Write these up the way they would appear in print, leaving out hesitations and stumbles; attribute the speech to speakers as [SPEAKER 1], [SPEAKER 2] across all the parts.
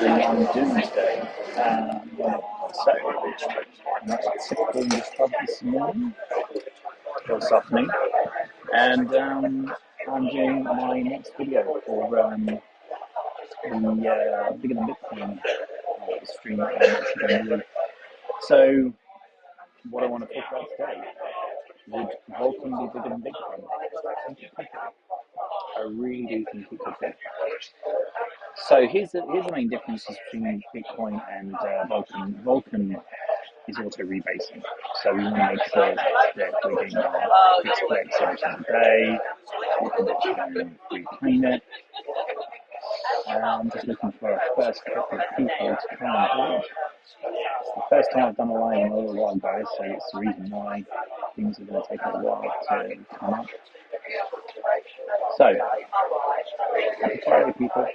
[SPEAKER 1] I'm doing today. So, I'm at typical English pub this morning, or this afternoon, and I'm doing my next video for the Bigger Than Bitcoin stream that I'm actually going to do. So, what I want to talk about today, would Vulcan be bigger than Bitcoin? I really do think it could be. So here's the main differences between Bitcoin and Vulcan. Vulcan is auto rebasing, so we want to make sure that we're getting our fixed flex every single day. We can reclaim it. I'm just looking for a first couple of people to come on board. It's the first time I've done a live in a little while, guys, so it's the reason why things are going to take a while to come up. So, happy Friday, people.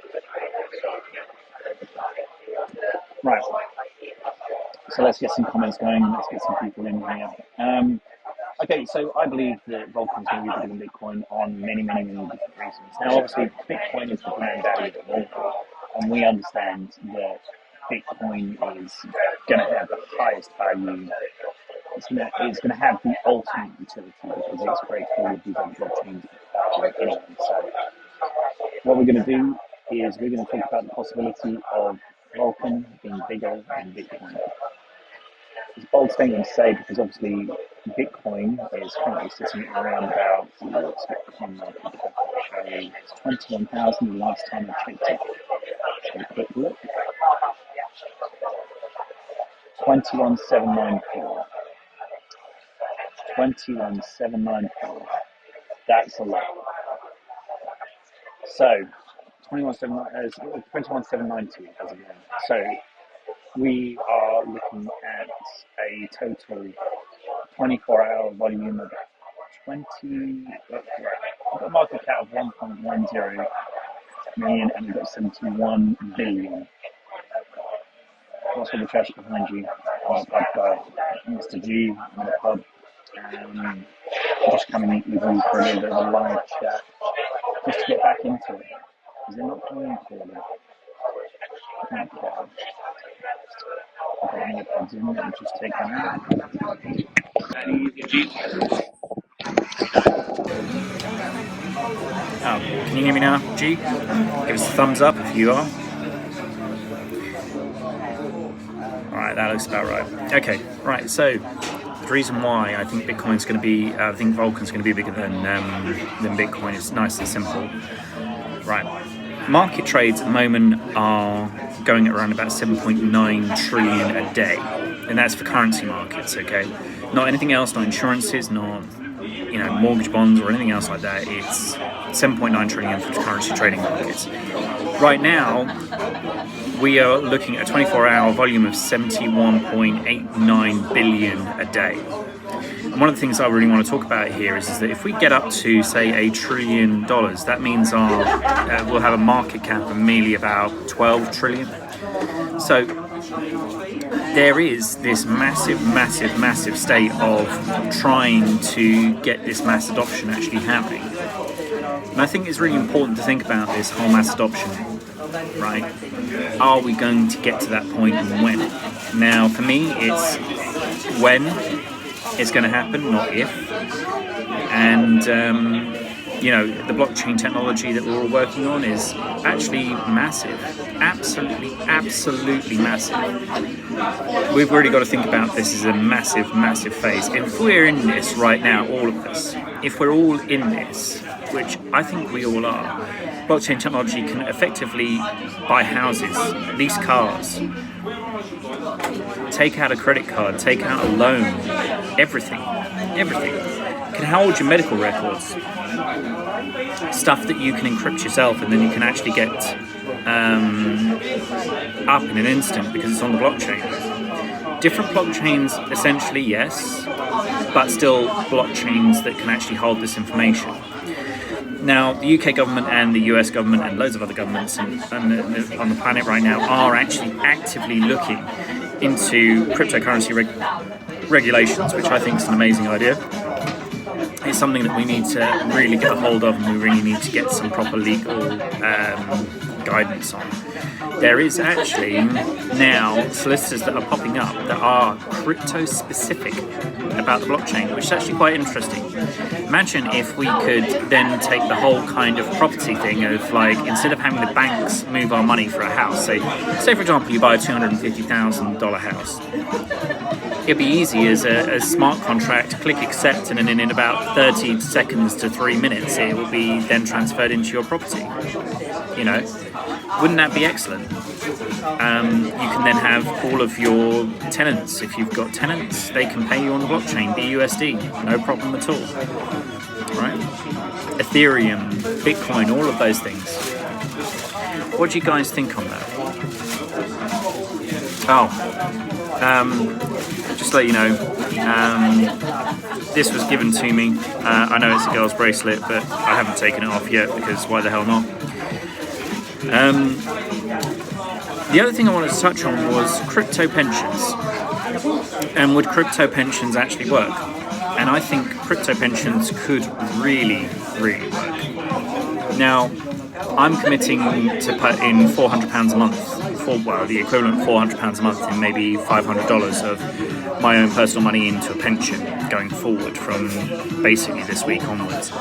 [SPEAKER 1] Right, so let's get some comments going, let's get some people in here. Okay, so I believe that Vulcan is going to be bigger than Bitcoin on many different reasons. Now, obviously, Bitcoin is the granddaddy of them all, and we understand that Bitcoin is going to have the highest value. It's going to have the ultimate utility because it's great for all of these other blockchains anyway. So, what we're going to do is we're going to talk about the possibility of Vulcan being bigger than Bitcoin. It's a bold statement to say because obviously Bitcoin is currently sitting around about, what's Bitcoin market cap show? It's 21,000 the last time I checked it. Let's have a quick look. 21,794. 21,794. That's a lot. So 21,790 as of now. So we are looking at a total 24-hour volume of 20. We've got a market cap of 1.10 million, and we've got 71 billion. What's all the trash behind you? Pub guy, Mr. G, in the pub. Just coming with you for a little bit of a live chat, just to get back into it. Is it not going poorly? Okay. I've got more pods in, let me just take them out. Can you hear me now, G? Give us a thumbs up if you are. Alright, that looks about right. Okay, right, so the reason why I think Bitcoin's going to be, I think Vulcan's going to be bigger than Bitcoin is nice and simple. Right, market trades at the moment are going at around about 7.9 trillion a day, and that's for currency markets, okay? Not anything else, not insurances, not mortgage bonds or anything else like that. It's 7.9 trillion for currency trading markets. Right now, we are looking at a 24-hour volume of 71.89 billion a day. And one of the things I really want to talk about here is that if we get up to, say, $1 trillion, that means we'll have a market cap of merely about 12 trillion. So there is this massive state of trying to get this mass adoption actually happening. And I think it's really important to think about this whole mass adoption, right? Are we going to get to that point and when? Now, for me, it's when it's going to happen, not if. And, the blockchain technology that we're all working on is actually massive. Absolutely massive. We've really got to think about this as a massive phase. If we're in this right now, all of us, if we're all in this, which I think we all are, blockchain technology can effectively buy houses, lease cars, take out a credit card, take out a loan, everything. It can hold your medical records, stuff that you can encrypt yourself, and then you can actually get up in an instant because it's on the blockchain. Different blockchains, essentially, yes, but still blockchains that can actually hold this information. Now, the UK government and the US government and loads of other governments on the planet right now are actually actively looking into cryptocurrency regulations, which I think is an amazing idea. It's something that we need to really get a hold of, and we really need to get some proper legal guidance on. There is actually now solicitors that are popping up that are crypto specific about the blockchain, which is actually quite interesting. Imagine if we could then take the whole kind of property thing of like, instead of having the banks move our money for a house, say for example you buy a $250,000 house, it'd be easy as a smart contract, click accept, and then in about 30 seconds to 3 minutes it will be then transferred into your property. You know, wouldn't that be excellent? You can then have all of your tenants, if you've got tenants, they can pay you on the blockchain, BUSD, no problem at all. Right? Ethereum, Bitcoin, all of those things. What do you guys think on that? Just to let you know, this was given to me. I know it's a girl's bracelet, but I haven't taken it off yet because why the hell not? The other thing I wanted to touch on was crypto pensions. And would crypto pensions actually work? And I think crypto pensions could really, really work. Now, I'm committing to put in £400 a month, the equivalent of £400 a month in maybe $500 of my own personal money into a pension going forward from basically this week onwards.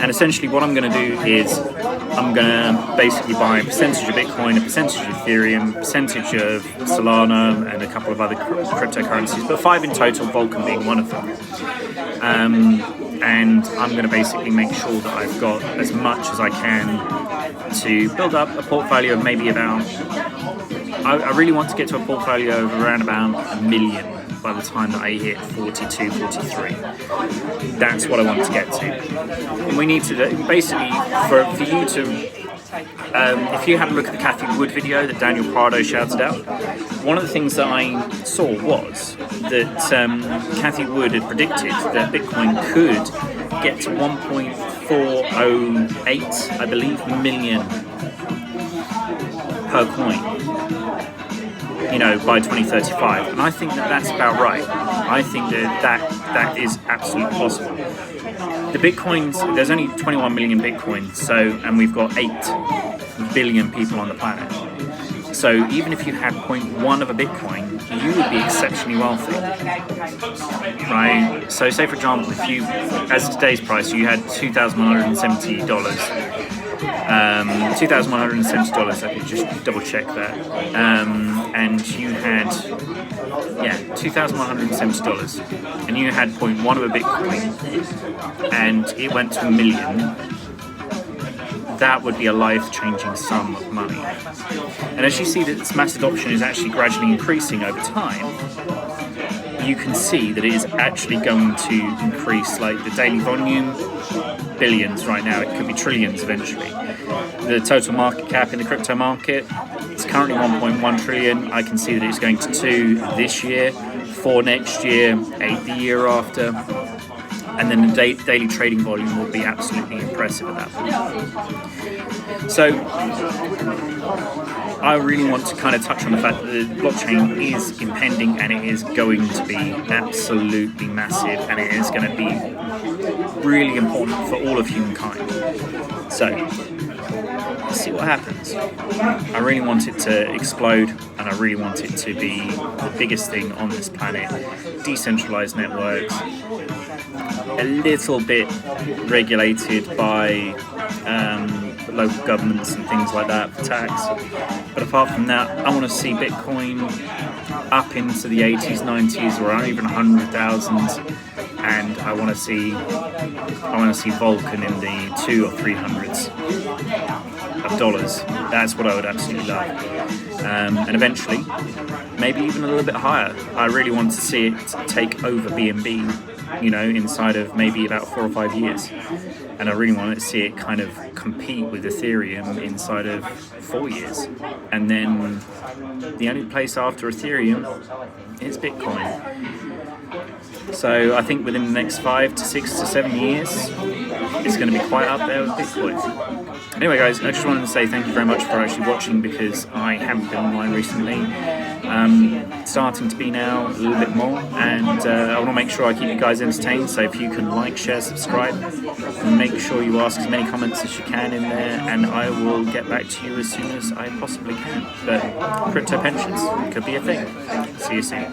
[SPEAKER 1] And essentially what I'm going to do is I'm going to basically buy a percentage of Bitcoin, a percentage of Ethereum, a percentage of Solana, and a couple of other cryptocurrencies, but 5 in total, Vulcan being one of them. And I'm going to basically make sure that I've got as much as I can to build up a portfolio of maybe about, I really want to get to a portfolio of around about $1 million by the time that I hit 42, 43. That's what I want to get to. And we need to, basically, for you to, if you had a look at the Cathy Wood video that Daniel Prado shouted out, one of the things that I saw was that Cathy Wood had predicted that Bitcoin could get to 1.408, I believe, million per coin, you know, by 2035. And I think that that's about right. I think that is absolutely possible. The Bitcoins, there's only 21 million Bitcoins, and we've got 8 billion people on the planet. So even if you had 0.1 of a Bitcoin, you would be exceptionally wealthy, right? So say for example, if you, as today's price, you had $2,170, $2,170, I could just double check that, and you had, $2,170, and you had 0.1 of a Bitcoin, and it went to $1 million, that would be a life-changing sum of money. And as you see that its mass adoption is actually gradually increasing over time, you can see that it is actually going to increase, like the daily volume, billions right now, it could be trillions eventually. The total market cap in the crypto market, it's currently 1.1 trillion. I can see that it's going to 2 this year, 4 next year, 8 the year after. And then the daily trading volume will be absolutely impressive at that point. So I really want to kind of touch on the fact that the blockchain is impending and it is going to be absolutely massive, and it is going to be really important for all of humankind. So let's see what happens. I really want it to explode, and I really want it to be the biggest thing on this planet. Decentralized networks, a little bit regulated by local governments and things like that for tax, but apart from that, I want to see Bitcoin up into the 80s, 90s, or even 100,000, and I want to see Vulcan in the 200 or 300s of dollars. That's what I would absolutely love, and eventually, maybe even a little bit higher. I really want to see it take over BNB, you know, inside of maybe about 4 or 5 years. And I really want to see it kind of compete with Ethereum inside of 4 years. And then the only place after Ethereum is Bitcoin. So I think within the next 5 to 6 to 7 years, it's going to be quite up there with Bitcoin. Anyway, guys, I just wanted to say thank you very much for actually watching, because I haven't been online recently. Starting to be now a little bit more, and I want to make sure I keep you guys entertained. So if you can like, share, subscribe, and make sure you ask as many comments as you can in there, and I will get back to you as soon as I possibly can. But crypto pensions could be a thing. See you soon.